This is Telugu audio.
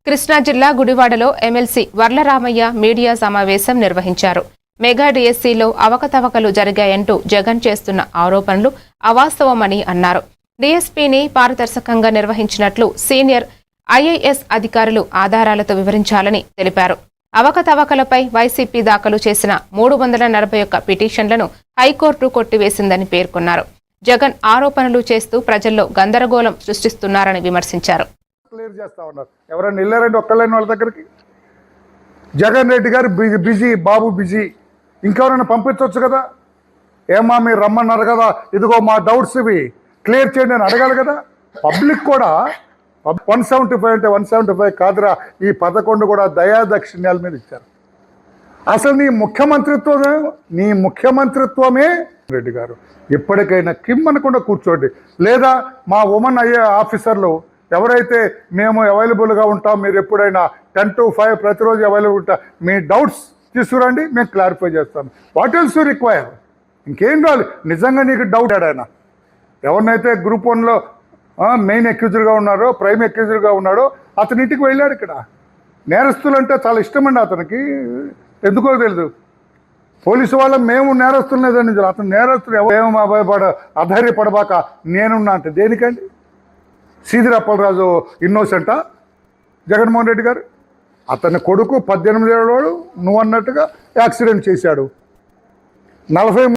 కృష్ణా జిల్లా గుడివాడలో ఎమ్మెల్సీ వర్లరామయ్య మీడియా సమావేశం నిర్వహించారు. మెగా డిఎస్సీలో అవకతవకలు జరిగాయంటూ జగన్ చేస్తున్న ఆరోపణలు అవాస్తవమని అన్నారు. డిఎస్పీని పారదర్శకంగా నిర్వహించినట్లు సీనియర్ ఐఏఎస్ అధికారులు ఆధారాలతో వివరించాలని తెలిపారు. అవకతవకలపై వైసీపీ దాఖలు చేసిన 341 పిటిషన్లను హైకోర్టు కొట్టివేసిందని పేర్కొన్నారు. జగన్ ఆరోపణలు చేస్తూ ప్రజల్లో గందరగోళం సృష్టిస్తున్నారని విమర్శించారు. క్లియర్ చేస్తా ఉన్నారు. ఎవరైనా వెళ్ళారంటే ఒక్కళ్ళైన వాళ్ళ దగ్గరికి జగన్ రెడ్డి గారు బిజీ, బాబు బిజీ, ఇంకెవరైనా పంపించవచ్చు కదా. ఏమా మీరు రమ్మన్నారు కదా, ఇదిగో మా డౌట్స్ ఇవి క్లియర్ చేయండి అని అడగాలి కదా. పబ్లిక్ కూడా 175 అంటే 175 కాదురా, ఈ 11 కూడా దయాదక్షిణ్యాల మీద ఇచ్చారు. అసలు నీ ముఖ్యమంత్రిత్వమే రెడ్డి గారు ఇప్పటికైనా కిమ్మనకుండా కూర్చోండి. లేదా మా ఉమెన్ అయ్యే ఆఫీసర్లు ఎవరైతే మేము అవైలబుల్గా ఉంటాం, మీరు ఎప్పుడైనా 10 to 5 ప్రతిరోజు అవైలబుల్ ఉంటాం, మీ డౌట్స్ తీసుకురండి, మేము క్లారిఫై చేస్తాం. What else you require? ఇంకేం కావాలి. నిజంగా నీకు డౌట్ ఏడైనా ఎవరినైతే గ్రూప్ 1లో మెయిన్ అక్యూజర్గా ఉన్నారో, ప్రైమ్ అక్యూజర్గా ఉన్నాడో అతని ఇంటికి వెళ్ళాడు. ఇక్కడ నేరస్తులు అంటే చాలా ఇష్టమండి అతనికి, ఎందుకో తెలియదు. పోలీసు వాళ్ళం మేము నేరస్తులు లేదని, అతను నేరస్తులు ఏమో అధైర్యపడబాక నేనున్నా అంటే దేనికండి? సీదిరి అప్పలరాజు ఇన్నోసెంటా జగన్మోహన్ రెడ్డి గారు? అతని కొడుకు 18 ఏళ్ళ వాడు నువ్వు అన్నట్టుగా యాక్సిడెంట్ చేశాడు. 43